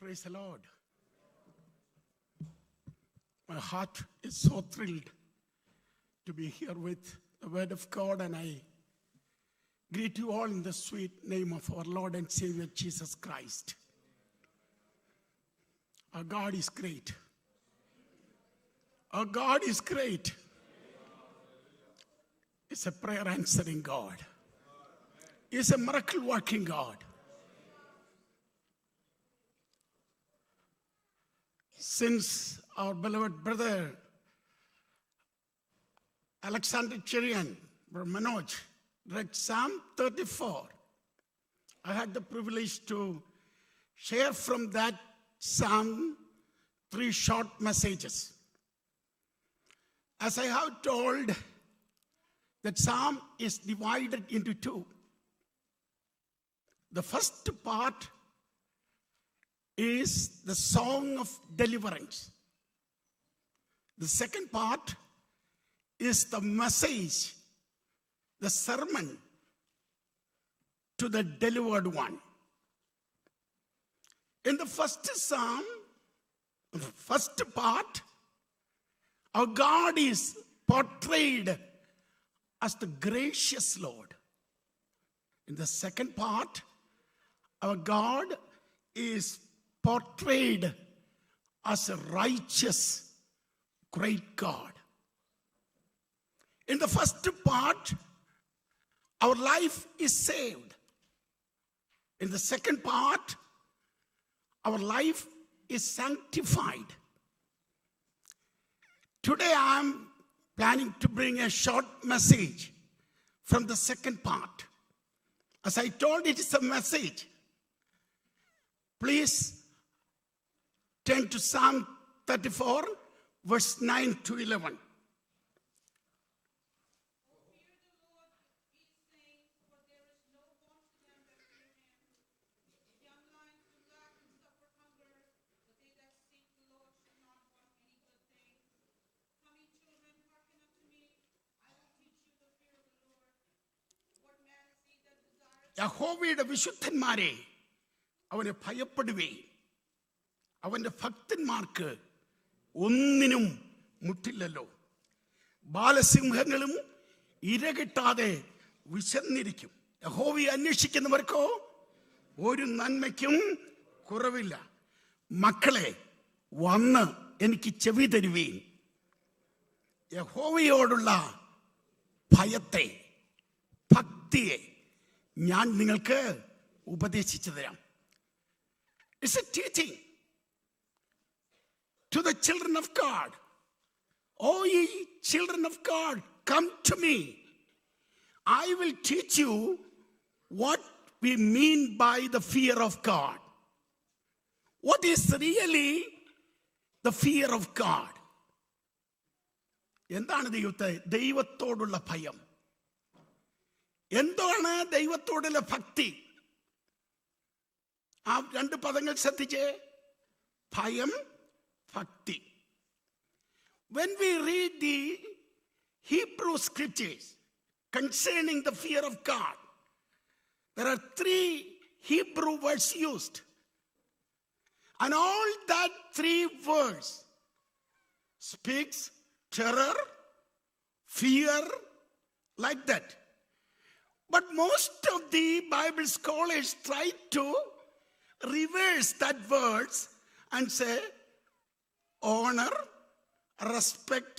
Praise the Lord. My heart is so thrilled to be here with the Word of God, and I greet you all in the sweet name of our Lord and Savior Jesus Christ. Our God is great. Our God is great. He's a prayer answering God. He's a miracle working God. Since our beloved brother Alexander Cherian, Brother Manoj, read Psalm 34, I had the privilege to share from that psalm 3 short messages. As I have told, that psalm is divided into two. The first part is the song of deliverance. The second part is the message, the sermon to the delivered one. In the first psalm, the first part, our God is portrayed as the gracious Lord. In the second part, our God is portrayed as a righteous, great God. In the first part, our life is saved. In the second part, our life is sanctified. Today I am planning to bring a short message from the second part. As I told, it is a message. Please turn to Psalm 34, verse 9 to 11. യഹോവയുടെ വിശുദ്ധന്മാരെ അവനെ ഭയപ്പെടുവേ. അവന്റെ ഭക്തന്മാർക്ക് ഒന്നിനും മുട്ടില്ലല്ലോ. ബാലസിംഹങ്ങളും ഇരകിട്ടാതെ വിശന്നിരിക്കും. യഹോവയെ അന്വേഷിക്കുന്നവർക്കോ ഒരു നന്മയ്ക്കും കുറവില്ല. മക്കളെ, വന്ന് എനിക്ക് ചെവി തരുവീൻ. യഹോവയോടുള്ള ഭയത്തെ, ഭക്തിയെ ഞാൻ നിങ്ങൾക്ക് ഉപദേശിച്ചു തരാം. It's a teaching to the children of God. O ye children of God, come to me. I will teach you what we mean by the fear of God. What is really the fear of God? എന്താണ് ദൈവത്തോടുള്ള ഭയം? എന്താണ് ദൈവത്തോടുള്ള ഭക്തി? ആ രണ്ട് പദങ്ങൾ ശ്രദ്ധിച്ചേ. ഭയം, ഭക്തി. When we read the Hebrew scriptures concerning the fear of God, there are 3 Hebrew words used. And all that 3 words speaks terror, fear, like that. But most of the Bible scholars try to reverse that words and say honor, respect.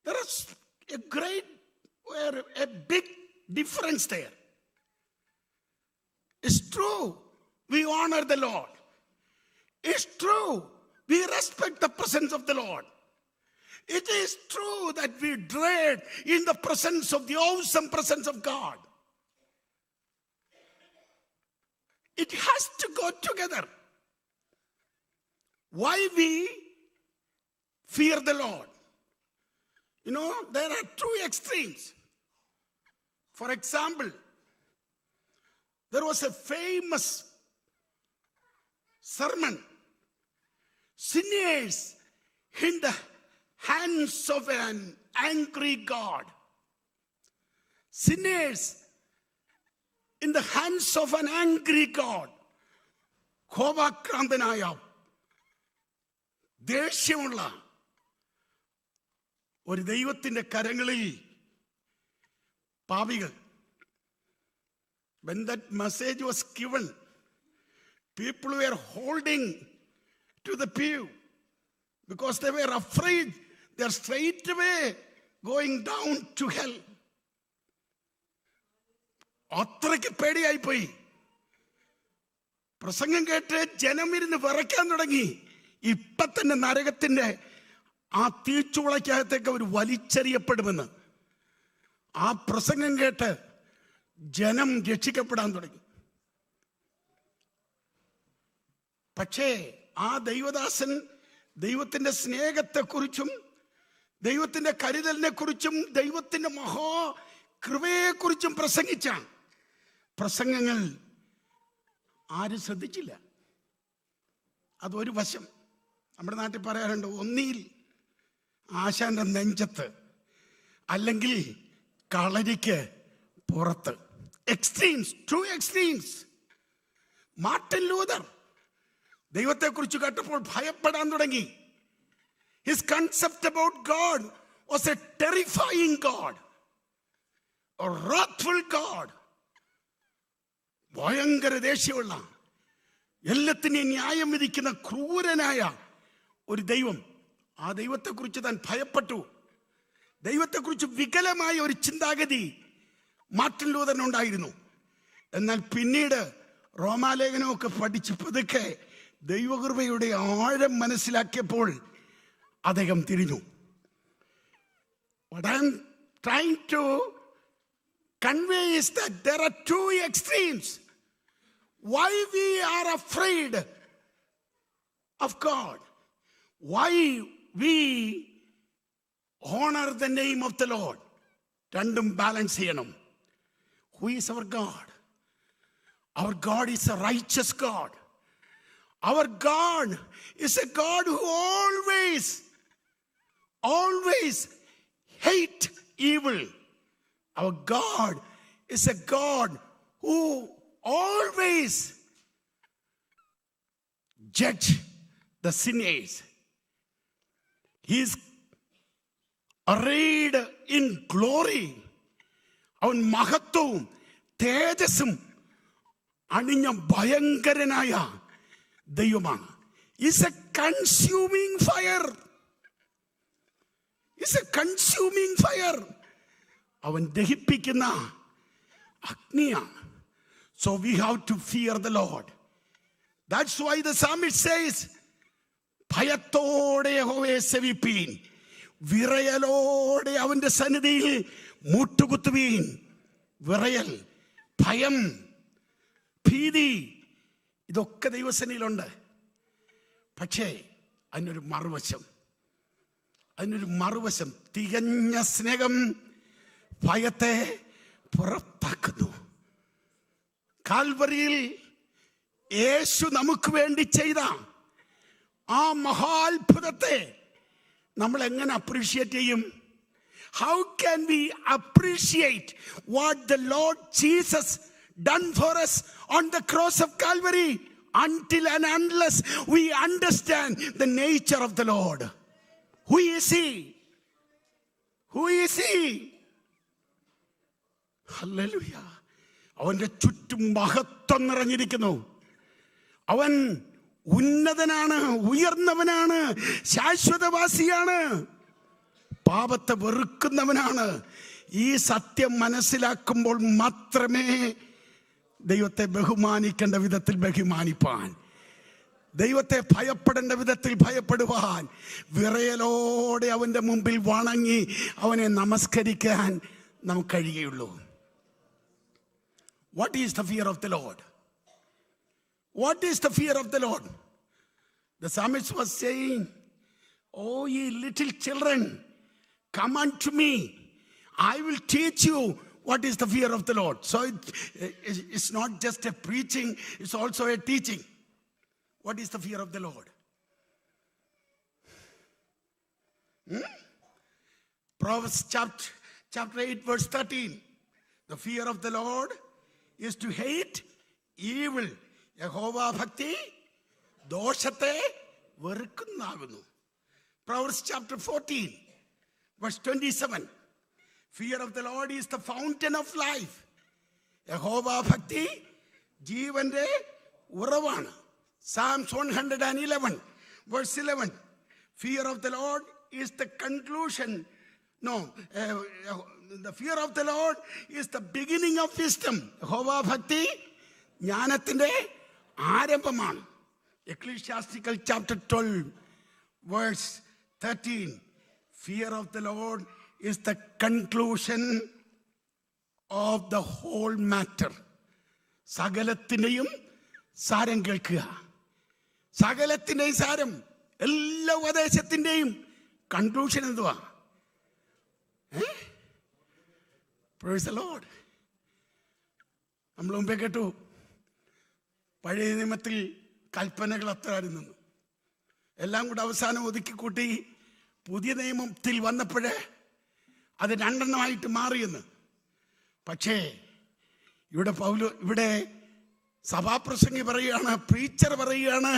There is a big difference there. It's true, we honor the Lord. It's true, we respect the presence of the Lord. It is true that we dread in the presence of the awesome presence of God. It has to go together. Why we fear the Lord? You know, there are 2 extremes. For example, there was a famous sermon, sinners in the hands of an angry God. Sinners in the hands of an angry God. കോപാക്രാന്തനായ, ദേഷ്യമുള്ള ഒരു ദൈവത്തിന്റെ കരങ്ങളിൽ പാപികൾ. When that message was given, people were holding to the pew because they were afraid they are straight away going down to hell. അത്രയ്ക്ക് പേടിയായിപ്പോയി. പ്രസംഗം കേട്ട് ജനം ഇരുന്ന് വിറയ്ക്കാൻ തുടങ്ങി. ഇപ്പൊ തന്നെ നരകത്തിന്റെ ആ തീച്ചുളയ്ക്കകത്തേക്ക് അവർ വലിച്ചെറിയപ്പെടുമെന്ന്. ആ പ്രസംഗം കേട്ട് ജനം രക്ഷിക്കപ്പെടാൻ തുടങ്ങി. പക്ഷേ ആ ദൈവദാസൻ ദൈവത്തിന്റെ സ്നേഹത്തെക്കുറിച്ചും ദൈവത്തിന്റെ കരുതലിനെ കുറിച്ചും ദൈവത്തിന്റെ മഹാകൃപയെക്കുറിച്ചും പ്രസംഗിച്ച പ്രസംഗങ്ങൾ ആരും ശ്രദ്ധിച്ചില്ല. അതൊരു വശം. നമ്മുടെ നാട്ടിൽ പറയാറുണ്ട്, ഒന്നിയിൽ ആശാന്റെ നെഞ്ചത്ത്, അല്ലെങ്കിൽ കളരിക്ക് പുറത്ത്. Extremes, true extremes. Martin Luther ദൈവത്തെക്കുറിച്ച് കേട്ടപ്പോൾ ഭയപ്പെടാൻ തുടങ്ങി. His concept about God was a terrifying God, a wrathful God. ഭയങ്കര ദേഷ്യമുള്ള, എല്ലാത്തിനെയും ന്യായം വിധിക്കുന്ന ക്രൂരനായ ഒരു ദൈവം. ആ ദൈവത്തെക്കുറിച്ച് താൻ ഭയപ്പെട്ടു. ദൈവത്തെക്കുറിച്ച് വികലമായ ഒരു ചിന്താഗതി മാർട്ടിൻ ലൂതറിനുണ്ടായിരുന്നു. എന്നാൽ പിന്നീട് റോമാലേഖനമൊക്കെ പഠിച്ച് പതുക്കെ ദൈവകൃപയുടെ ആഴം മനസ്സിലാക്കിയപ്പോൾ അദ്ദേഹം തിരിഞ്ഞു. What I am trying to convey is that there are two extremes. Why we are afraid of God, why we honor the name of the Lord. രണ്ടും ബാലൻസ് ചെയ്യണം. Who is our God? Our God is a righteous God. Our God is a God who always hate evil. Our God is a God who always judge the sinners. He is arrayed in glory. അവൻ മഹത്വവും തേജസ്സും അണിഞ്ഞ ഭയങ്കരനായ ദൈവമാണ്. Is a consuming fire. Is a consuming fire. അവൻ ദഹിപ്പിക്കുന്ന അഗ്നിയാണ്. So we have to fear the Lord. That's why the psalmist says, ഭയത്തോടെ യഹോവയെ സേവിപ്പീൻ, വിറയലോടെ അവന്റെ സന്നിധിയിൽ മുട്ടുകുത്തുവീൻ. വിറയൽ, ഭയം, ഭീതി, ഇതൊക്കെ ദൈവസന്നിധിയിലുണ്ട്. പക്ഷേ അതിനൊരു മറുവശം, തികഞ്ഞ സ്നേഹം ഭയത്തെ പുറത്താക്കുന്നു. കാൽവരിയിൽ യേശു നമുക്ക് വേണ്ടി ചെയ്ത ആ മഹാത്ഭുതത്തെ നമ്മൾ എങ്ങനെ അപ്രീഷിയേറ്റ് ചെയ്യും? How can we appreciate what the Lord Jesus done for us on the cross of Calvary until and unless we understand the nature of the Lord? Who is he? Who is he? Hallelujah. അവന്റെ ചുറ്റും മഹത്വം നിറഞ്ഞിരിക്കുന്നു. അവൻ ഉന്നതനാണ്, ഉയർന്നവനാണ്, ശാശ്വതവാസിയാണ്, പാപത്തെ വെറുക്കുന്നവനാണ്. ഈ സത്യം മനസ്സിലാക്കുമ്പോൾ മാത്രമേ ദൈവത്തെ ബഹുമാനിക്കേണ്ട വിധത്തിൽ ബഹുമാനിപ്പാൻ, ദൈവത്തെ ഭയപ്പെടേണ്ട വിധത്തിൽ ഭയപ്പെടുവാൻ, വിറയലോടെ അവന്റെ മുമ്പിൽ വണങ്ങി അവനെ നമസ്കരിക്കാൻ നമുക്ക് കഴിയുള്ളൂ. What is the fear of the Lord? What is the fear of the Lord? The psalmist was saying, "Oh, ye little children, come unto me. I will teach you what is the fear of the Lord." So it's not just a preaching, it's also a teaching. What is the fear of the Lord? Proverbs chapter 8 verse 13. The fear of the Lord is to hate evil. യഹോവ ഭക്തി ദോഷത്തെ വെറുക്കുന്നതാകുന്നു. Proverbs chapter 14 verse 27. Fear of the Lord is the fountain of life. യഹോവ ഭക്തി ജീവന്റെ ഉറവാണ്. Psalms 111 verse 11. Fear of the Lord is the conclusion. The fear of the Lord is the beginning of wisdom. യഹോവ ഭക്തി ജ്ഞാനത്തിന്റെ ആരംഭമാണ്. Ecclesiastical chapter 12 verse 13. Fear of the Lord is the conclusion of the whole matter. സകലത്തിന്റെയും സാരം കേൾക്കുക. സകലത്തിന്റെയും സാരം, എല്ലാ ഉപദേശത്തിന്റെയും conclusion എന്തുവാ? Praise the Lord. നമ്മൾ മുമ്പേ കേട്ടു, പഴയ നിയമത്തിൽ കൽപ്പനകൾ അത്രയായിരുന്നു. എല്ലാം കൂടെ അവസാനം ഒതുക്കിക്കൂട്ടി പുതിയ നിയമത്തിൽ വന്നപ്പോഴേ അത് രണ്ടെണ്ണമായിട്ട് മാറിയെന്ന്. പക്ഷേ ഇവിടെ സഭാപ്രസംഗി പറയുകയാണ്, പ്രീച്ചർ പറയുകയാണ്,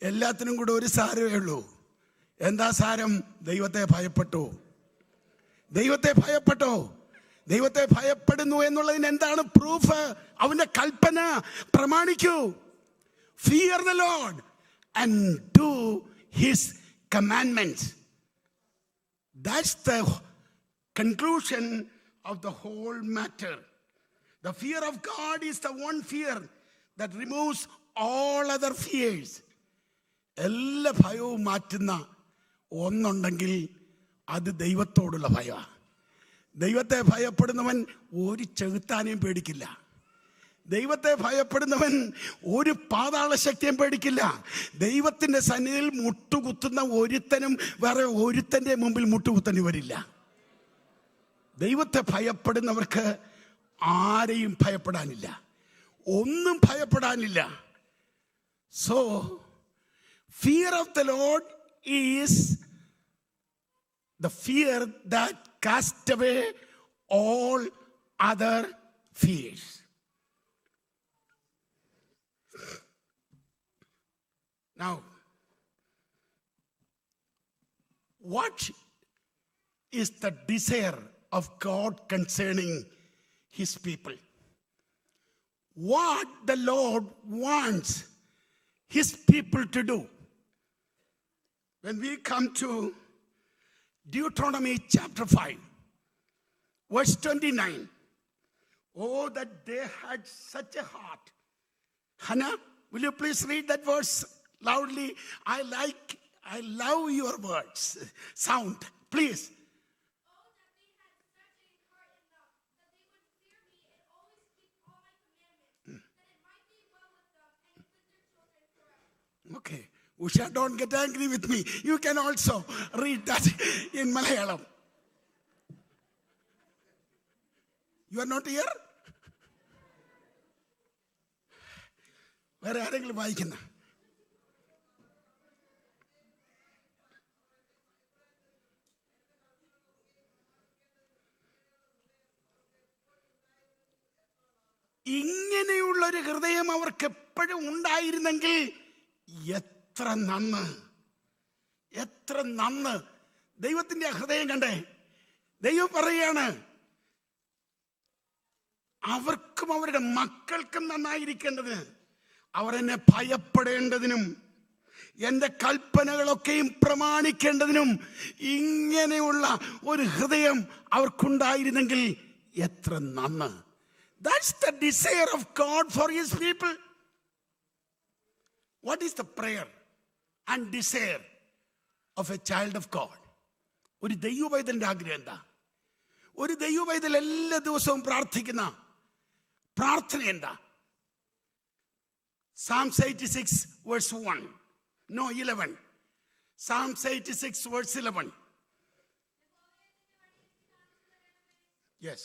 എല്ലാത്തിനും കൂടെ ഒരു സാരമേ ഉള്ളൂ. എന്താ സാരം? ദൈവത്തെ ഭയപ്പെട്ടു. ദൈവത്തെ ഭയപ്പെട്ടോ? ദൈവത്തെ ഭയപ്പെടുന്നു എന്നുള്ളതിന് എന്താണ് പ്രൂഫ്? അവന്റെ കൽപ്പന പ്രമാണിക്കൂ. Fear the Lord and do his commandments. That's the conclusion of the whole matter. The fear of God is the one fear that removes all other fears. എല്ലാ ഭയവും മാറ്റുന്ന ഒന്നുണ്ടെങ്കിൽ അത് ദൈവത്തോടുള്ള ഭയമാണ്. ദൈവത്തെ ഭയപ്പെടുന്നവൻ ഒരു ചെകുത്താനെയും പേടിക്കില്ല. ദൈവത്തെ ഭയപ്പെടുന്നവൻ ഒരു പാതാള ശക്തിയും പേടിക്കില്ല. ദൈവത്തിന്റെ സന്നിധിയിൽ മുട്ടുകുത്തുന്ന ഒരുത്തനും വേറെ ഒരുത്തന്റെ മുമ്പിൽ മുട്ടുകുത്തേണ്ടി വരില്ല. ദൈവത്തെ ഭയപ്പെടുന്നവർക്ക് ആരെയും ഭയപ്പെടാനില്ല, ഒന്നും ഭയപ്പെടാനില്ല. So fear of the Lord is the fear that casts away all other fears. Now, what is the desire of God concerning his people? What the Lord wants his people to do? When we come to Deuteronomy chapter 5 verse 29. Oh, that they had such a heart. Hannah, will you please read that verse loudly? I love your words. Sound, please. Oh, that they had such a heart in them, that they would fear me and always keep all my commandments, that it might be well with them and with their children forever. Okay. Usha, don't get angry with me. You can also read that in Malayalam. You are not here? വേറെ ആരെങ്കിലും വായിക്കുന്ന? ഇങ്ങനെയുള്ളൊരു ഹൃദയം അവർക്ക് എപ്പോഴും ഉണ്ടായിരുന്നെങ്കിൽ എത്ര നന്ന്, എത്ര നന്ന്. ദൈവത്തിന്റെ ഹൃദയം കണ്ടേ. ദൈവം പറയാണ്, അവർക്കും അവരുടെ മക്കൾക്കും നന്നായിരിക്കേണ്ടത്, അവർ എന്നെ ഭയപ്പെടേണ്ടതിനും എന്റെ കൽപ്പനകളൊക്കെയും പ്രമാണിക്കേണ്ടതിനും ഇങ്ങനെയുള്ള ഒരു ഹൃദയം അവർക്കുണ്ടായിരുന്നെങ്കിൽ എത്ര നന്ന്. That's the desire of God for his people. What is the prayer and desire of a child of God? ഒരു ദൈവവൈതലിന്റെ ആഗ്രഹം എന്താ? ഒരു ദൈവവൈതൽ എല്ലാ ദിവസവും പ്രാർത്ഥിക്കുന്ന പ്രാർത്ഥന എന്താ? Psalms 86 verse 1. No, 11. Psalms 86 verse 11. Yes.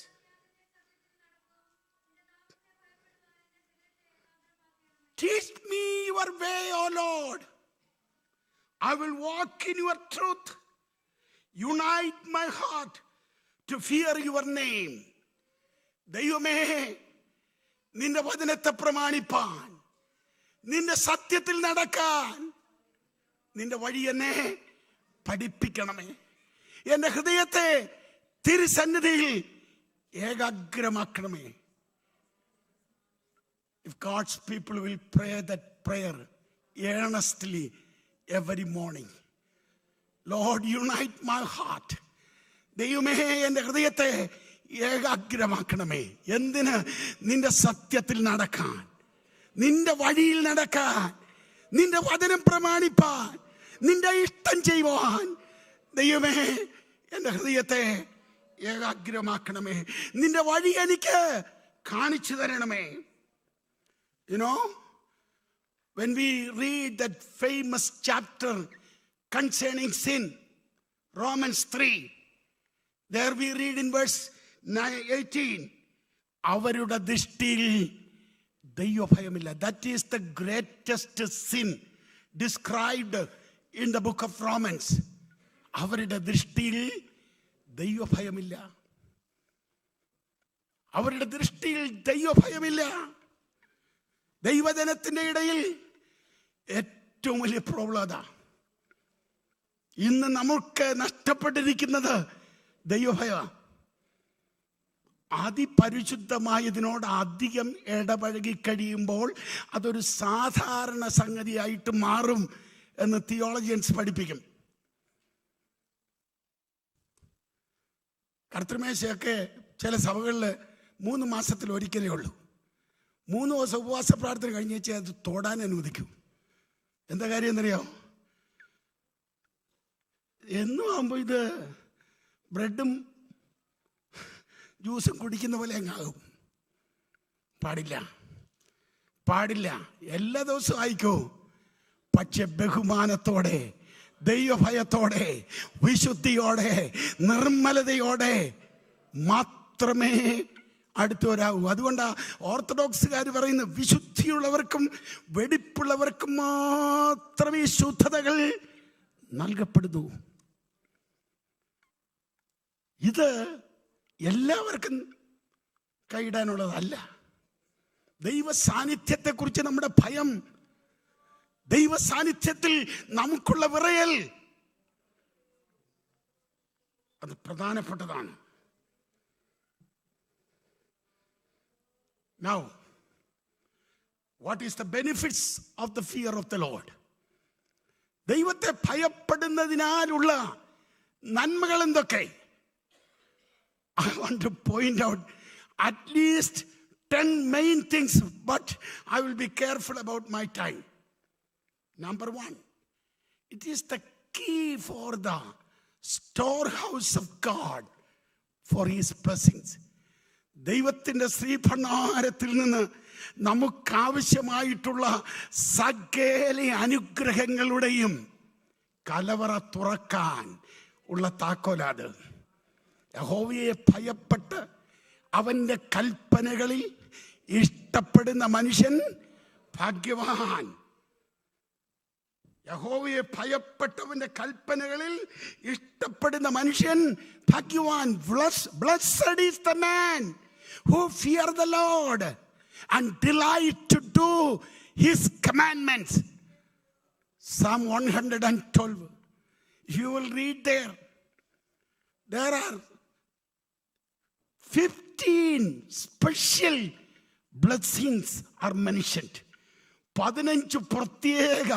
Teach me your way, O Lord. I will walk in your truth. Unite my heart to fear your name. ദൈവമേ, നിന്റെ വചനത്തെ പ്രമാണിപ്പാൻ, നിന്റെ സത്യത്തിൽ നടക്കാൻ നിന്റെ വഴി എന്നെ പഠിപ്പിക്കണമേ. എന്റെ ഹൃദയത്തെ തിരുസന്നിധിയിൽ ഏകാഗ്രമാക്കണമേ. If God's people will pray that prayer earnestly every morning, Lord, unite my heart. ദൈവമേ, എൻ്റെ ഹൃദയത്തെ ഏകാഗ്രമാക്കണമേ. എന്തിന്? നിന്റെ സത്യത്തിൽ നടക്കാൻ, നിന്റെ വഴിയിൽ നടക്കാൻ, നിന്റെ വചനം പ്രമാണിപ്പാൻ, നിന്റെ ഇഷ്ടം ചെയ്യുവാൻ. ദൈവമേ, എൻ്റെ ഹൃദയത്തെ ഏകാഗ്രമാക്കണമേ. നിന്റെ വഴി എനിക്ക് കാണിച്ചു തരണമേ. You know, when we read that famous chapter concerning sin, Romans 3, there we read in verse 18, അവരുടെ ദൃഷ്ടിയിൽ ദൈവഭയമില്ല. That is the greatest sin described in the book of Romans. അവരുടെ ദൃഷ്ടിയിൽ ദൈവഭയമില്ല. അവരുടെ ദൃഷ്ടിയിൽ ദൈവഭയമില്ല. ദൈവജനത്തിന്റെ ഇടയിൽ ഏറ്റവും വലിയ പ്രോബ്ലം അതാ. ഇന്ന് നമുക്ക് നഷ്ടപ്പെട്ടിരിക്കുന്നത് ദൈവഭയ. അതിപരിശുദ്ധമായതിനോട് അധികം ഇടപഴകി കഴിയുമ്പോൾ അതൊരു സാധാരണ സംഗതിയായിട്ട് മാറും എന്ന് തിയോളജിയൻസ് പഠിപ്പിക്കും. കർത്തൃമേശയൊക്കെ ചില സഭകളിൽ 3 മാസത്തിൽ ഒരിക്കലേ ഉള്ളൂ. 3 ദിവസം ഉപവാസ പ്രാർത്ഥന കഴിഞ്ഞ് വെച്ചാൽ അത് തൊടാൻ അനുവദിക്കും. എന്താ കാര്യം എന്നറിയാമോ? എന്നും ആകുമ്പോൾ ഇത് ബ്രെഡും ജ്യൂസും കുടിക്കുന്ന പോലെ അങ്ങാകും. പാടില്ല, പാടില്ല. എല്ലാ ദിവസവും ആയിക്കോ, പക്ഷെ ബഹുമാനത്തോടെ, ദൈവഭയത്തോടെ, വിശുദ്ധിയോടെ, നിർമ്മലതയോടെ മാത്രമേ അടുത്തവരാകൂ. അതുകൊണ്ടാ ഓർത്തഡോക്സുകാർ പറയുന്നത് വിശുദ്ധിയുള്ളവർക്കും വെടിപ്പുള്ളവർക്കും മാത്രമേ ശുദ്ധതകൾ നൽകപ്പെടുന്നു. ഇത് എല്ലാവർക്കും കൈയിടാനുള്ളതല്ല. ദൈവ സാന്നിധ്യത്തെക്കുറിച്ച് നമ്മുടെ ഭയം, ദൈവ സാന്നിധ്യത്തിൽ നമുക്കുള്ള വിറയൽ, അത് പ്രധാനപ്പെട്ടതാണ്. Now, what is the benefits of the fear of the Lord? ദൈവത്തെ ഭയപ്പെടുന്നതിനാലുള്ള നന്മകൾ എന്തൊക്കെ? I want to point out at least 10 main things, but I will be careful about my time. Number 1, it is the key for the storehouse of God for his blessings. ദൈവത്തിൻ്റെ ശ്രീഭണ്ഡാരത്തിൽ നിന്ന് നമുക്കാവശ്യമായിട്ടുള്ള സകല അനുഗ്രഹങ്ങളുടെയും കലവറ തുറക്കാൻ ഉള്ള താക്കോലാത്. യഹോവയെ ഭയപ്പെട്ട് അവൻ്റെ കൽപ്പനകളിൽ ഇഷ്ടപ്പെടുന്ന മനുഷ്യൻ ഭാഗ്യവാൻ. യഹോവയെ ഭയപ്പെട്ടവന്റെ കൽപ്പനകളിൽ ഇഷ്ടപ്പെടുന്ന മനുഷ്യൻ ഭാഗ്യവാൻ. Blessed is the man who fear the Lord and delight to do his commandments. Psalm 112. You will read there. There are 15 special blessings are mentioned. 15 പ്രത്യേക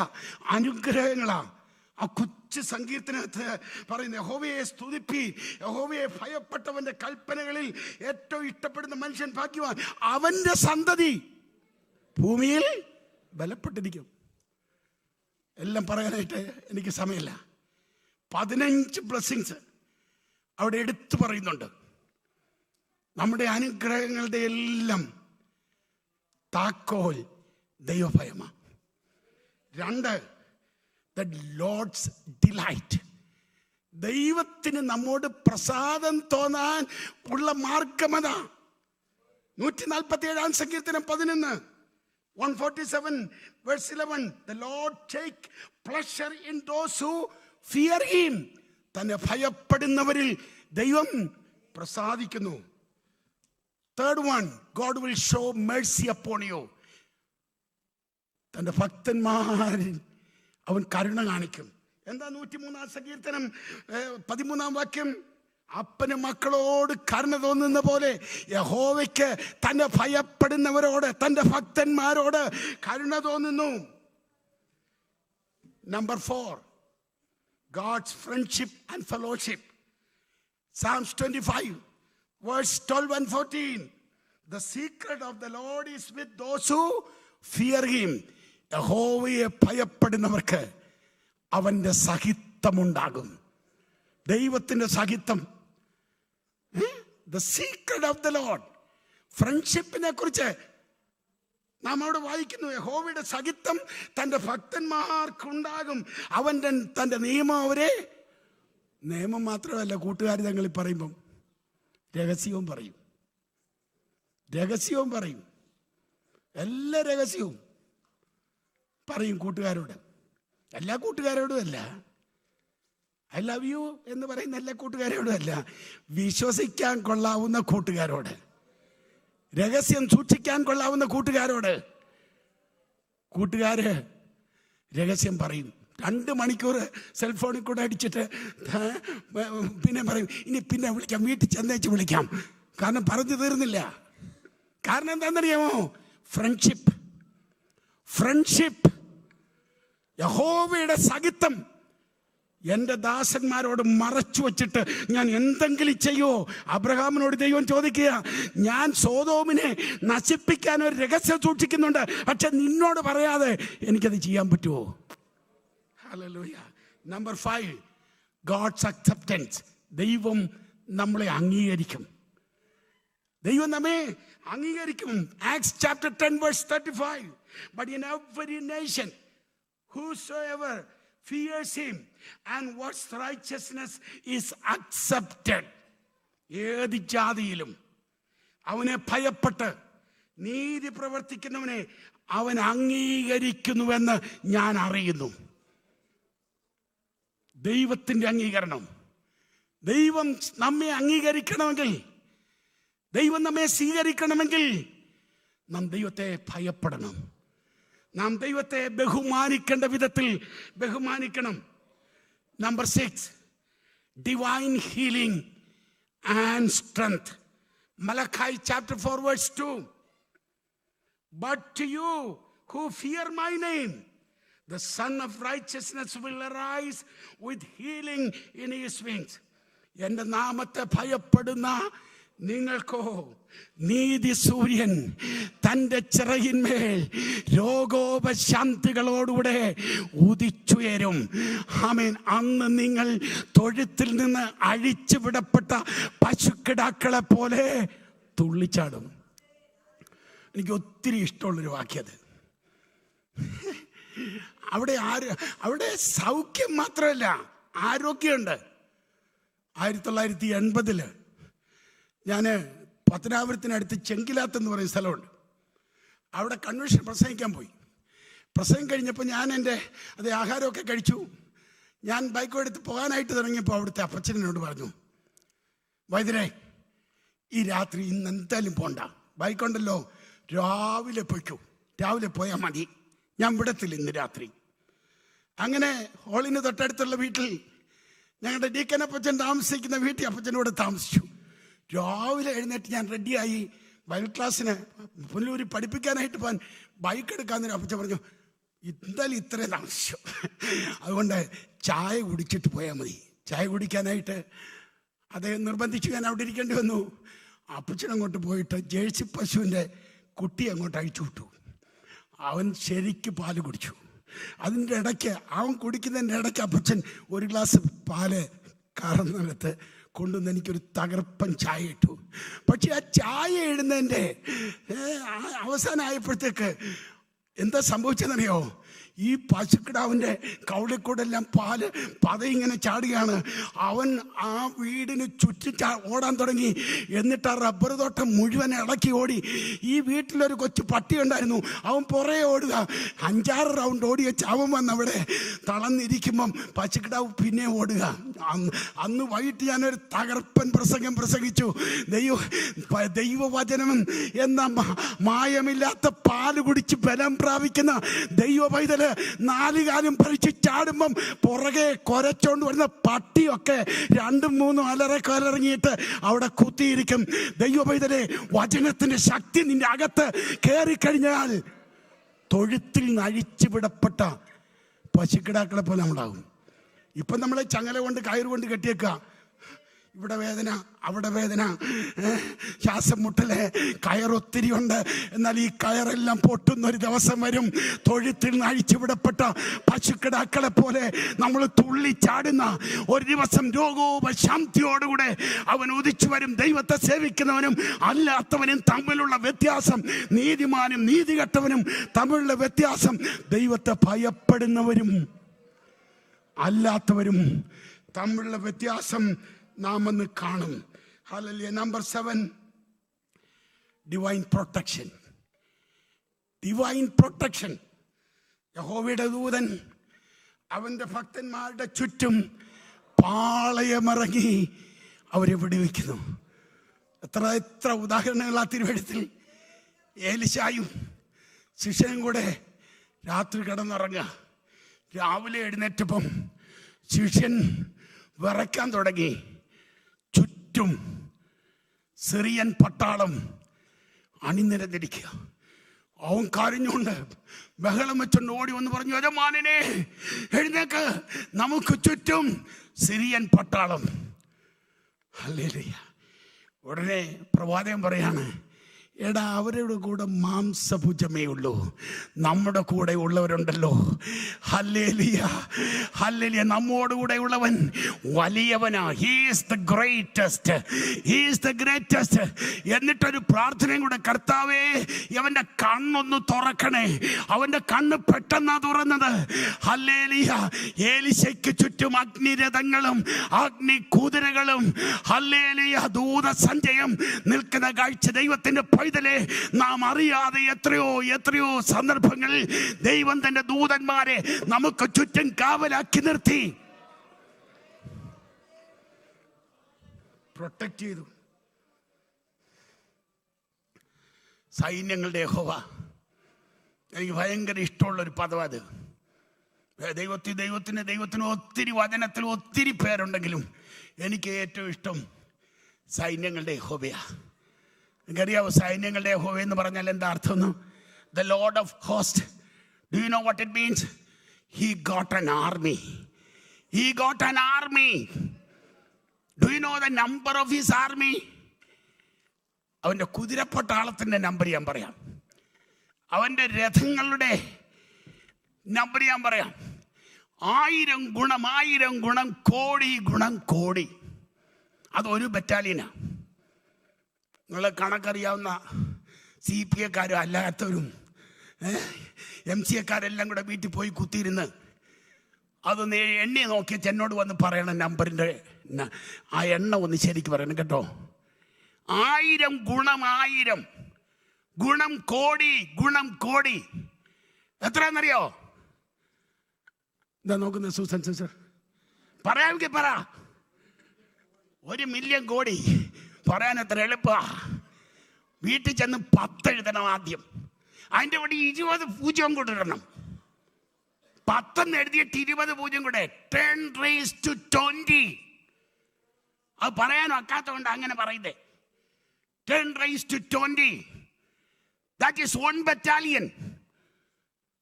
അനുഗ്രഹങ്ങളാണ് ആ കൊച്ചു സങ്കീർത്തനത്തിൽ പറയുന്നത്. യഹോവയെ സ്തുതിപ്പി, യഹോവയെ ഭയപ്പെട്ടവന്റെ കൽപ്പനകളിൽ ഏറ്റവും ഇഷ്ടപ്പെടുന്ന മനുഷ്യൻ ഭാഗ്യവാൻ, അവന്റെ സന്തതി ഭൂമിയിൽ ബലപ്പെട്ടിരിക്കും. എല്ലാം പറയാനായിട്ട് എനിക്ക് സമയമില്ല. 15 ബ്ലെസ്സിങ്സ് അവിടെ എടുത്തു പറയുന്നുണ്ട്. നമ്മുടെ അനുഗ്രഹങ്ങളുടെ എല്ലാം താക്കോൽ ദൈവഭയമാണ്. 2, the Lord's delight. ദൈവത്തിന് നമ്മോട് പ്രസാദം തോന്നാൻ ഉള്ള മാർഗമതാ. 147 സങ്കീർത്തനം 11, 147 verse 11. The Lord take pleasure in those who fear him. തന്നെ ഭയപ്പെടുന്നവരിൽ ദൈവം പ്രസാദിക്കുന്നു. Third one, God will show mercy upon you. തൻ്റെ ഭക്തന്മാരിൽ അവൻ കരുണ കാണിക്കും. എന്താ 103 സങ്കീർത്തനം 13 വാക്യം? അപ്പന് മക്കളോട് കരുണ തോന്നുന്ന പോലെ യഹോവയ്ക്ക് തന്നെ ഭയപ്പെടുന്നവരോട്, തൻ്റെ ഭക്തന്മാരോട് കരുണ തോന്നുന്നു. Number 4, God's friendship and fellowship. Psalms 25 verse 12 and 14. The secret of the Lord is with those who fear him. യഹോവയെ ഭയപ്പെടുന്നവർക്ക് അവന്റെ സഹിത്തമുണ്ടാകും. ദൈവത്തിന്റെ സഹിത്തം. The secret of the Lord. ഫ്രണ്ട്ഷിപ്പിനെ കുറിച്ച് നാം അവിടെ വായിക്കുന്നു. യഹോവയുടെ സഹിത്തം തൻ്റെ ഭക്തന്മാർക്കുണ്ടാകും. അവൻ്റെ തൻ്റെ നിയമം അവരെ, നിയമം മാത്രമല്ല കൂട്ടുകാർ തങ്ങളിൽ പറയുമ്പം രഹസ്യവും പറയും. രഹസ്യവും പറയും. എല്ലാ രഹസ്യവും പറയും കൂട്ടുകാരോട്. എല്ലാ കൂട്ടുകാരോടും അല്ല. ഐ ലവ് യു എന്ന് പറയുന്ന എല്ലാ കൂട്ടുകാരോടും അല്ല. വിശ്വസിക്കാൻ കൊള്ളാവുന്ന കൂട്ടുകാരോട്, രഹസ്യം സൂക്ഷിക്കാൻ കൊള്ളാവുന്ന കൂട്ടുകാരോട്. കൂട്ടുകാര് രഹസ്യം പറയും. 2 മണിക്കൂർ സെൽഫോണിൽ കൂടെ അടിച്ചിട്ട് പിന്നെ പറയും ഇനി പിന്നെ വിളിക്കാം, വീട്ടിൽ ചെന്നേച്ച് വിളിക്കാം. കാരണം പറഞ്ഞു തീർന്നില്ല. കാരണം എന്താണെന്നറിയാമോ? ഫ്രണ്ട്ഷിപ്പ്. ഫ്രണ്ട്ഷിപ്പ്. യഹോവയുടെ സഹിത്തം എൻ്റെ ദാസന്മാരോട് മറച്ചു വച്ചിട്ട് ഞാൻ എന്തെങ്കിലും ചെയ്യുമോ? അബ്രഹാമിനോട് ദൈവം ചോദിക്കുക, ഞാൻ സോദോമിനെ നശിപ്പിക്കാൻ ഒരു രഹസ്യം സൂക്ഷിക്കുന്നുണ്ട്, പക്ഷെ നിന്നോട് പറയാതെ എനിക്കത് ചെയ്യാൻ പറ്റുമോ? ഹല്ലേലൂയ. Number 5, God's acceptance. ദൈവം നമ്മളെ അംഗീകരിക്കും. ദൈവം നമ്മെ അംഗീകരിക്കും. Acts chapter 10 verse 35. But in every nation whosoever fears him and what's righteousness is accepted. ഏത് ജാതിയിലും അവനെ ഭയപ്പെട്ട് നീതി പ്രവർത്തിക്കുന്നവനെ അവൻ അംഗീകരിക്കുന്നുവെന്ന് ഞാൻ അറിയുന്നു. ദൈവത്തിൻ്റെ അംഗീകരണം. ദൈവം നമ്മെ അംഗീകരിക്കണമെങ്കിൽ, ദൈവം നമ്മെ സ്വീകരിക്കണമെങ്കിൽ നാം ദൈവത്തെ ഭയപ്പെടണം. നാം ദൈവത്തെ ബഹുമാനിക്കേണ്ട വിധത്തിൽ ബഹുമാനിക്കണം. Number 6, divine healing and strength. Malachi chapter 4 verse 2. But to you who fear my name, the Son of Righteousness will arise with healing in his wings. എൻ്റെ നാമത്തെ ഭയപ്പെടുന്ന നിങ്ങൾക്കോ നീതി സൂര്യൻ തൻ്റെ ചിറകിന്മേൽ രോഗോപശാന്തികളോടുകൂടെ ഉദിച്ചുയരും. ആമേൻ. അന്ന് നിങ്ങൾ തൊഴുത്തിൽ നിന്ന് അഴിച്ചു വിടപ്പെട്ട പശുക്കിടാക്കളെ പോലെ തുള്ളിച്ചാടും. എനിക്ക് ഒത്തിരി ഇഷ്ടമുള്ളൊരു വാക്യത്. അവിടെ സൗഖ്യം മാത്രമല്ല, ആരോഗ്യമുണ്ട്. 1980 ഞാൻ പത്തനാപുരത്തിനടുത്ത് ചെങ്കിലാത്ത് എന്ന് പറയുന്ന സ്ഥലമുണ്ട്. അവിടെ കൺവെൻഷൻ പ്രസംഗിക്കാൻ പോയി. പ്രസംഗം കഴിഞ്ഞപ്പോൾ ഞാൻ എൻ്റെ ആഹാരമൊക്കെ കഴിച്ചു. ഞാൻ ബൈക്കും എടുത്ത് പോകാനായിട്ട് തുടങ്ങിയപ്പോൾ അവിടുത്തെ അപ്പച്ചനോട് പറഞ്ഞു, വൈദ്യരെ ഈ രാത്രി ഇന്ന് എന്തായാലും പോണ്ട, ബൈക്കുണ്ടല്ലോ, രാവിലെ പോയിക്കോ, രാവിലെ പോയാൽ മതി, ഞാൻ വിടത്തില്ല ഇന്ന് രാത്രി. അങ്ങനെ ഹോളിന് തൊട്ടടുത്തുള്ള വീട്ടിൽ, ഞങ്ങളുടെ ഡീക്കനപ്പച്ചൻ താമസിക്കുന്ന വീട്ടിൽ അപ്പച്ചനോട് താമസിച്ചു. രാവിലെ എഴുന്നേറ്റ് ഞാൻ റെഡിയായി ബൈബിൾ ക്ലാസ്സിന് പുനലൂരി പഠിപ്പിക്കാനായിട്ട് പോകാൻ ബൈക്ക് എടുക്കാമെന്നൊരു അപ്പച്ചൻ പറഞ്ഞു, എന്തായാലും ഇത്രയും താമസിച്ചു, അതുകൊണ്ട് ചായ കുടിച്ചിട്ട് പോയാൽ മതി. ചായ കുടിക്കാനായിട്ട് അദ്ദേഹം നിർബന്ധിച്ചു. ഞാൻ അവിടെ ഇരിക്കേണ്ടി വന്നു. അപ്പച്ചനങ്ങോട്ട് പോയിട്ട് ജേഴ്സി പശുവിൻ്റെ കുട്ടി അങ്ങോട്ട് അഴിച്ചു വിട്ടു. അവൻ ശരിക്ക് പാല് കുടിച്ചു. അതിൻ്റെ ഇടയ്ക്ക്, അവൻ കുടിക്കുന്നതിൻ്റെ ഇടയ്ക്ക് അപ്പച്ചൻ ഒരു ഗ്ലാസ് പാല് കറന്നെടുത്ത് കൊണ്ടുവന്ന് എനിക്കൊരു തകർപ്പൻ ചായ ഇട്ടു. പക്ഷെ ആ ചായ ഇടുന്നതിൻ്റെ അവസാനമായപ്പോഴത്തേക്ക് എന്താ സംഭവിച്ചതെന്നറിയോ? ഈ പശുക്കിടാവിൻ്റെ കൗളിക്കൂടെല്ലാം പാല് പതയിങ്ങനെ ചാടുകയാണ്. അവൻ ആ വീടിന് ചുറ്റി ഓടാൻ തുടങ്ങി. എന്നിട്ട് ആ റബ്ബർ തോട്ടം മുഴുവൻ ഇളക്കി ഓടി. ഈ വീട്ടിലൊരു കൊച്ചു പട്ടി ഉണ്ടായിരുന്നു, അവൻ പുറകെ ഓടുക. 5-6 റൗണ്ട് ഓടി വെച്ച് അവൻ വന്നവിടെ തളർന്നിരിക്കുമ്പം പശുക്കിടാവ് പിന്നെ ഓടുക. അന്ന് വൈകിട്ട് ഞാനൊരു തകർപ്പൻ പ്രസംഗം പ്രസംഗിച്ചു. ദൈവവചനം എന്ന മായമില്ലാത്ത പാല് കുടിച്ച് ബലം പ്രാപിക്കുന്ന ദൈവ പൈതല് 4 കാലും പറിച്ച് ചാടുമ്പം പുറകെ കുരച്ചോണ്ട് വരുന്ന പട്ടിയൊക്കെ 2-3 അലറങ്ങിയിട്ട് അവിടെ കുത്തിയിരിക്കും. ദൈവ പൈതലെ, വചനത്തിന്റെ ശക്തി നിന്റെ അകത്ത് കയറിക്കഴിഞ്ഞാൽ തൊഴുത്തിൽ നിന്ന് അഴിച്ചുവിടപ്പെട്ട പശുക്കിടാക്കളെ പോലെ ഉണ്ടാകും. ഇപ്പം നമ്മളെ ചങ്ങല കൊണ്ട് കയറുകൊണ്ട് കെട്ടിയേക്കുക. ഇവിടെ വേദന, അവിടെ വേദന, ശ്വാസം മുട്ടല്, കയറൊത്തിരി ഉണ്ട്. എന്നാൽ ഈ കയറെല്ലാം പൊട്ടുന്നൊരു ദിവസം വരും. തൊഴുത്തിൽ നിന്ന് അഴിച്ചുവിടപ്പെട്ട പശുക്കിടാക്കളെ പോലെ നമ്മൾ തുള്ളിച്ചാടുന്ന ഒരു ദിവസം രോഗോപശാന്തിയോടുകൂടെ അവൻ ഉദിച്ചു വരും. ദൈവത്തെ സേവിക്കുന്നവനും അല്ലാത്തവനും തമ്മിലുള്ള വ്യത്യാസം, നീതിമാനും നീതികെട്ടവനും തമ്മിലുള്ള വ്യത്യാസം, ദൈവത്തെ ഭയപ്പെടുന്നവരും അല്ലാത്തവരും തമ്മിലുള്ള വ്യത്യാസം നാം ഒന്ന് കാണും. Hallelujah. Number 7, divine protection. Divine protection. യഹോവയുടെ ദൂതൻ അവന്റെ ഭക്തന്മാരുടെ ചുറ്റും പാളയമിറങ്ങി അവരെ വിടുവിക്കുന്നു. എത്ര ഉദാഹരണങ്ങളാ തിരുവെഴുത്തിൽ. ഏലിശായും ശിഷ്യനും കൂടെ രാത്രി കിടന്നുറങ്ങുക. രാവിലെ എഴുന്നേറ്റപ്പം ശിഷ്യൻ വിറയ്ക്കാൻ തുടങ്ങി. ചുറ്റും സിറിയൻ പട്ടാളം അണിനിരന്നിരിക്കുക. അവൻ കരഞ്ഞുകൊണ്ട് ബഹളം വെച്ചുകൊണ്ട് ഓടി വന്ന് പറഞ്ഞു, യജമാനനെ എഴുന്നേക്ക്, നമുക്ക് ചുറ്റും സിറിയൻ പട്ടാളം. ഹല്ലേലൂയ. ഉടനെ പ്രവാചകൻ പറയാണ്, എടാ, അവരുടെ കൂടെ മാംസഭുജമേ ഉള്ളൂ, നമ്മുടെ കൂടെ ഉള്ളവരുണ്ടല്ലോ. Hallelujah, hallelujah. നമ്മോടുകൂടെ ഉള്ളവൻ വലിയവനാ. He is the greatest, he is the greatest. എന്നിട്ടൊരു പ്രാർത്ഥനയും കൂടെ, കർത്താവേ അവൻ്റെ കണ്ണൊന്ന് തുറക്കണേ. അവൻ്റെ കണ്ണ് പെട്ടെന്നാ തുറന്നത്. ഹല്ലേലൂയ. ഏലിശയ്ക്ക് ചുറ്റും അഗ്നിരഥങ്ങളും അഗ്നി കുതിരകളും ഹല്ലേലൂയ ദൂതസഞ്ചയം നിൽക്കുന്ന കാഴ്ച ദൈവത്തിന്റെ പൈതലെ നാം അറിയാതെ എത്രയോ സന്ദർഭങ്ങളിൽ ദൈവം തന്റെ ദൂതന്മാരെ നമുക്ക് ചുറ്റും കാവലാക്കി നിർത്തി പ്രൊട്ടക്ട് ചെയ്തു. സൈന്യങ്ങളുടെ യഹോവ, എനിക്ക് ഭയങ്കര ഇഷ്ടമുള്ളൊരു പദം അത്. ദൈവത്തിന് ഒത്തിരി വചനത്തിൽ ഒത്തിരി പേരുണ്ടെങ്കിലും എനിക്ക് ഏറ്റവും ഇഷ്ടം സൈന്യങ്ങളുടെ യഹോവയാ. എനിക്കറിയാവോ സൈന്യങ്ങളുടെ യഹോവ എന്ന് പറഞ്ഞാൽ എന്താ അർത്ഥം? The Lord of host. Do you know what it means? He got an army. He got an army. Do you know the number of his army? അവൻ്റെ കുതിരപ്പട്ടാളത്തിൻ്റെ നമ്പർ ഞാൻ പറയാം, അവൻ്റെ രഥങ്ങളുടെ നമ്പർ ഞാൻ പറയാം. 1000 ഗുണം 1000 ഗുണം കോടി ഗുണം കോടി. അതൊരു ബറ്റാലിയനാണ്. നിങ്ങൾ കണക്കറിയാവുന്ന CPA-ക്കാരും അല്ലാത്തവരും MCA-ക്കാരെല്ലാം കൂടെ വീട്ടിൽ പോയി കുത്തിയിരുന്ന് അതൊന്ന് എണ്ണി നോക്കി എന്നോട് വന്ന് പറയണം നമ്പറിൻ്റെ ആ എണ്ണ ഒന്ന് ശരിക്ക് പറയണം കേട്ടോ. 1000 ഗുണം 1000 ഗുണം കോടി ഗുണം കോടി എത്രയാണെന്നറിയോ? എന്താ നോക്കുന്നത് സൂസൻ സിസ്റ്റർ? പറയാമെങ്കിൽ പറ. 1 മില്യൺ കോടി പറയാൻ എത്ര എളുപ്പാ. വീട്ടിൽ ചെന്ന് 10 എഴുതണം ആദ്യം, അതിൻ്റെ കൂടെ 20 പൂജ്യം കൂടെ ഇടണം. 10 എഴുതിയിട്ട് 20 പൂജ്യം കൂടെ 10 raised to 20. അത് പറയാനും അക്കാത്തതുകൊണ്ട് അങ്ങനെ പറയുന്നേ. 10 raised to 20. That is 1 battalion.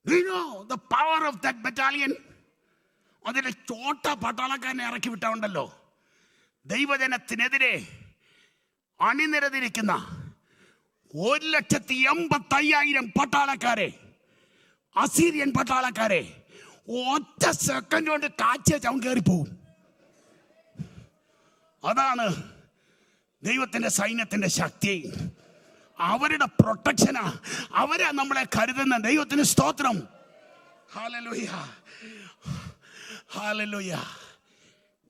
Do you know the power of that battalion? അതിലെ ചോട്ട പട്ടാളക്കാരനെ ഇറക്കി വിട്ടുണ്ടല്ലോ. ദൈവജനത്തിനെതിരെ അണിനിരന്നിരിക്കുന്ന 1,85,000 പട്ടാളക്കാരെ, അസീരിയൻ പട്ടാളക്കാരെ ഒറ്റ സെക്കൻഡ് കൊണ്ട് കാച്ചേ അവൻ കയറിപ്പോവും. അതാണ് ദൈവത്തിന്റെ സൈന്യത്തിന്റെ ശക്തി. അവരുടെ പ്രൊട്ടക്ഷനാ, അവരാ നമ്മളെ കരുതുന്ന. ദൈവത്തിന് സ്തോത്രം. Hallelujah. Hallelujah.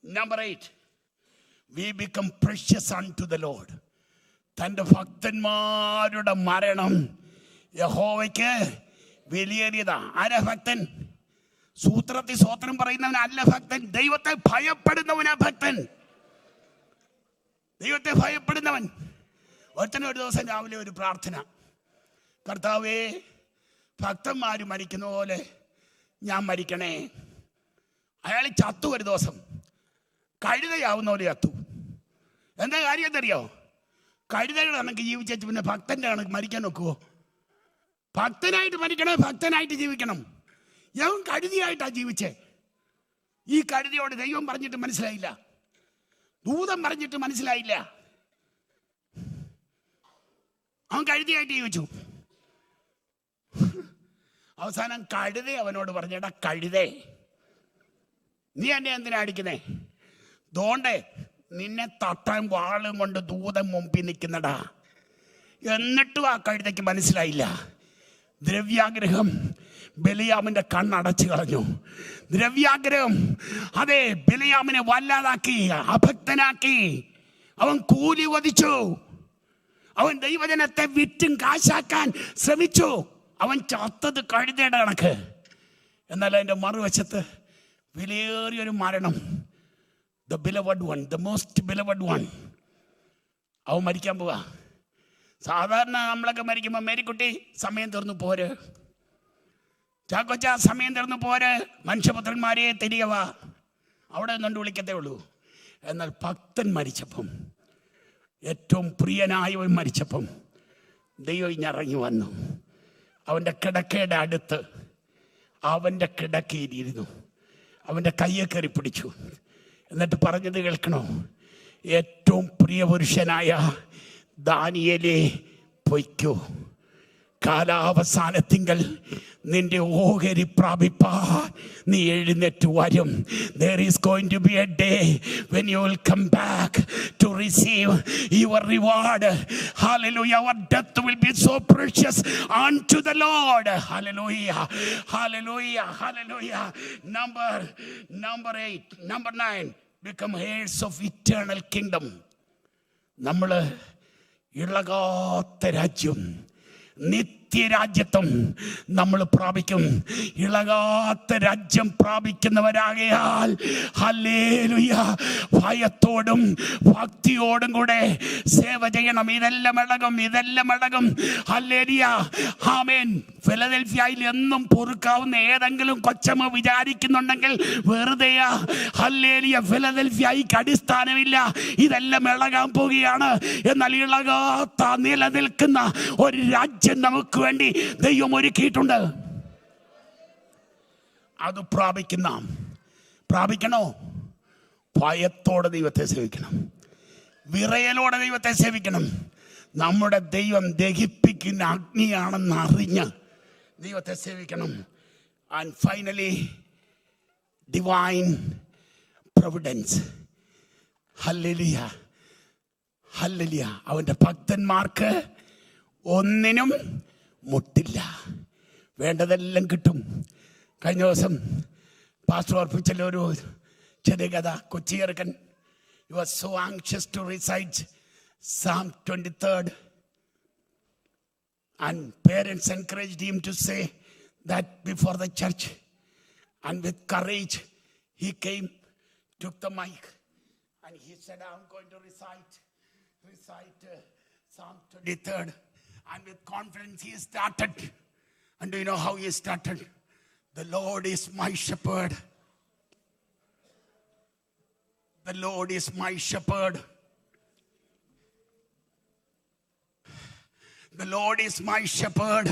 Number 8. We become precious unto the Lord. തൻ്റെ ഭക്തന്മാരുടെ മരണം യഹോവയ്ക്ക് വിലയേറിയതാ. ആരാ ഭക്തൻ? സൂത്രത്തിൽ സ്വോത്രം പറയുന്നവനല്ല ഭക്തൻ. ദൈവത്തെ ഭയപ്പെടുന്നവനാ ഭക്തൻ. ദൈവത്തെ ഭയപ്പെടുന്നവൻ. ഒരു ദിവസം രാവിലെ ഒരു പ്രാർത്ഥന, കർത്താവേ, ഭക്തന്മാർ മരിക്കുന്ന പോലെ ഞാൻ മരിക്കണേ. അയാൾ ചത്തു. ഒരു ദിവസം കഴുതയാവുന്ന പോലെ ചത്തു. എന്താ കാര്യം എന്തറിയോ? കഴുതയുടെ കണക്ക് ജീവിച്ചു പിന്നെ ഭക്തന്റെ കണക്ക് മരിക്കാൻ നോക്കുവോ? ഭക്തനായിട്ട് മരിക്കണേ, ഭക്തനായിട്ട് ജീവിക്കണം. യവൻ കഴുതിയായിട്ടാണ് ജീവിച്ചേ. ഈ കഴുതിയോട് ദൈവം പറഞ്ഞിട്ട് മനസ്സിലായില്ല, ദൂതം പറഞ്ഞിട്ട് മനസ്സിലായില്ല. അവൻ കഴുതിയായിട്ട് ജീവിച്ചു. അവസാനം കഴുത അവനോട് പറഞ്ഞേടാ, കഴുതേ, നീ എന്നെ എന്തിനാ അടിക്കുന്നേ? ദോണ്ടേ നിന്നെ തട്ടാൻ വാളും കൊണ്ട് ദൂതം മുമ്പിൽ നിൽക്കുന്നടാ. എന്നിട്ടും ആ കഴുതയ്ക്ക് മനസ്സിലായില്ല. ദ്രവ്യാഗ്രഹം ബിലിയാമിന്റെ കണ്ണടച്ചു കളഞ്ഞു. ദ്രവ്യാഗ്രഹം അതെ ബിലിയാമിനെ വല്ലാതാക്കി, അഭക്തനാക്കി. അവൻ കൂലി വധിച്ചു. അവൻ ദൈവജനത്തെ വിറ്റും കാശാക്കാൻ ശ്രമിച്ചു. അവൻ ചത്തത് കഴുതയുടെ കണക്ക്. എന്നാൽ അതിൻ്റെ മറുവശത്ത് വിലയേറിയൊരു മരണം, the beloved one, the most beloved one. അവൻ മരിക്കാൻ പോവാ. സാധാരണ നമ്മളൊക്കെ മരിക്കുമ്പോൾ മേരിക്കുട്ടി സമയം തീർന്നു പോര്, ചാക്കോച്ച സമയം തീർന്നു പോര്, മനുഷ്യപുത്രന്മാരെ തിരികെ വാ, അവിടെ നിന്നുകൊണ്ട് വിളിക്കത്തേ ഉള്ളൂ. എന്നാൽ ഭക്തൻ മരിച്ചപ്പം, ഏറ്റവും പ്രിയനായവൻ മരിച്ചപ്പം ദൈവം ഇറങ്ങി വന്നു. അവൻ്റെ കിടക്കയുടെ അടുത്ത് അവൻ്റെ കിടക്കയിലിരുന്നു. അവൻ്റെ കയ്യെ കയറി പിടിച്ചു. എന്നിട്ട് പറഞ്ഞത് കേൾക്കണോ? ഏറ്റവും പ്രിയ പുരുഷനായ ദാനിയേലേ, പൊയ്ക്കോ, കാലാവസാനത്തിങ്കൽ നിന്റെ ഓഹരി പ്രാപിപ്പാൻ നീ എഴുന്നേറ്റ് വരും. There is going to be a day when you will come back to receive your reward. Hallelujah. Our death will be so precious unto the Lord. Hallelujah. Hallelujah. Hallelujah. Number 8. Number 9. Become heirs of eternal kingdom. നമ്മൾ ഇളകാത്ത രാജ്യം, നിത്യരാജ്യത്വം നമ്മൾ പ്രാപിക്കും. ഇളകാത്ത രാജ്യം പ്രാപിക്കുന്നവരാകയാൽ hallelujah, ഭയത്തോടും ഭക്തിയോടും കൂടെ സേവ ചെയ്യണം. ഇതെല്ലാം ഇളകും. ഹല്ലേലൂയ, ആമേൻ. ഫിലദൽഫിയയിൽ എന്നും പൊറുക്കാവുന്ന ഏതെങ്കിലും കൊച്ചമ്മ വിചാരിക്കുന്നുണ്ടെങ്കിൽ വെറുതെയാ. ഹല്ലേലൂയ, ഫിലദൽഫിയയ്ക്ക് അടിസ്ഥാനമില്ല. ഇതെല്ലാം ഇളകാൻ പോവുകയാണ്. എന്നാൽ ഇളകാത്ത നിലനിൽക്കുന്ന ഒരു രാജ്യം നമുക്ക് വേണ്ടി ദൈവം ഒരുക്കിയിട്ടുണ്ട്. അത് പ്രാപിക്കണോ? ഭയത്തോടെ ദൈവത്തെ സേവിക്കണം, വിറയലോടെ ദൈവത്തെ സേവിക്കണം. നമ്മുടെ ദൈവം ദഹിപ്പിക്കുന്ന അഗ്നിയാണെന്ന് അറിഞ്ഞ് ദൈവത്തെ സേവിക്കണം. And finally divine providence. Hallelujah, hallelujah. അവൻ്റെ ഭക്തന്മാർക്ക് ഒന്നിനും മുട്ടില്ല, വേണ്ടതെല്ലാം കിട്ടും. കഴിഞ്ഞ ദിവസം പാസ്റ്റർ ഓർപ്പിച്ചല്ലോ ഒരു ചെറിയ കഥ. കൊച്ചി ചെറുക്കൻ, he was so anxious to recite Psalm 23rd, and parents encouraged him to say that before the church, and with courage he came, took the mic, and he said, I'm going to recite Psalm 23rd. And with confidence he started. And do you know how he started? The Lord is my shepherd. The Lord is my shepherd. The Lord is my shepherd.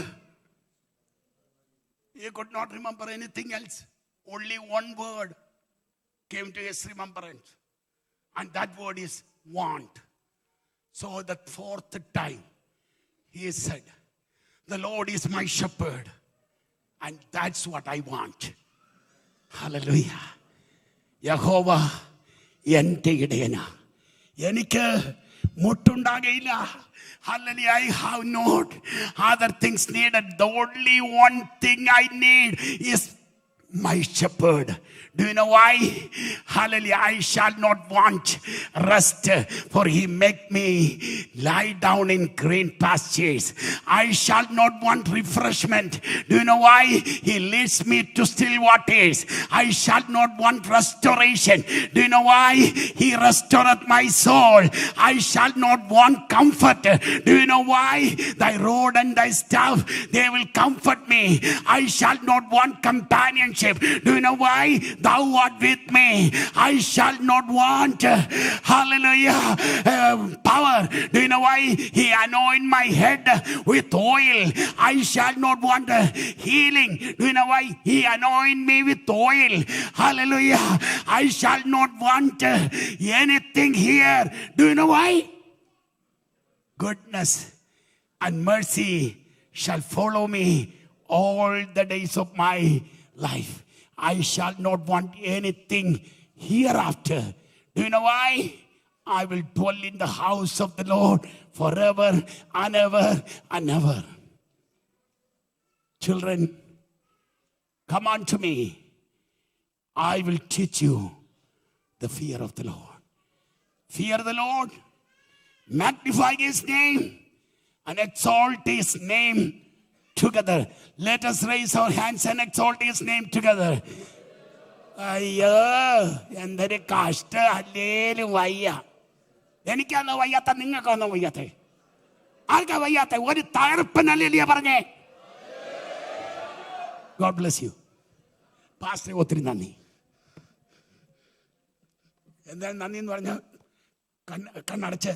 He could not remember anything else. Only one word came to his remembrance. And that word is want. So the fourth time he said, the Lord is my shepherd, and that's what I want. Hallelujah. യഹോവ എൻ്റെ ഇടയനാ, എനിക്ക് മുട്ടുണ്ടാകയില്ല. Hallelujah. I have not other things needed. The only one thing I need is my shepherd. Do you know why? Hallelujah. I shall not want rest, for he make me lie down in green pastures. I shall not want refreshment. Do you know why? He leads me to still waters. I shall not want restoration. Do you know why? He restoreth my soul. I shall not want comfort. Do you know why? Thy rod and thy staff, they will comfort me. I shall not want companionship. Do you know why? Thou art with me. I shall not want, hallelujah, power. Do you know why? He anoint my head with oil. I shall not want healing. Do you know why? He anoint me with oil. Hallelujah. I shall not want anything here. Do you know why? Goodness and mercy shall follow me all the days of my life. I shall not want anything hereafter. Do you know why? I will dwell in the house of the Lord forever and ever and ever. Children, come unto me. I will teach you the fear of the Lord. Fear the Lord, magnify his name, and exalt his name together. Let us raise our hands and exalt his name together. അയ്യോ എന്തൊരു കഷ്ട അല്ലേലും വയ്യ. എനിക്കാണോ വയ്യാത്ത? നിങ്ങൾക്കാണോ വയ്യാത്ത? ആർക്കാ വയ്യാത്ത? ഒരു തകർപ്പനല്ലേ പറഞ്ഞേ. God bless you. പാസ്റ്റർ ഒത്തിരി നന്ദി. എന്താണ് നന്ദി എന്ന് പറഞ്ഞാൽ കണ്ണടച്ച്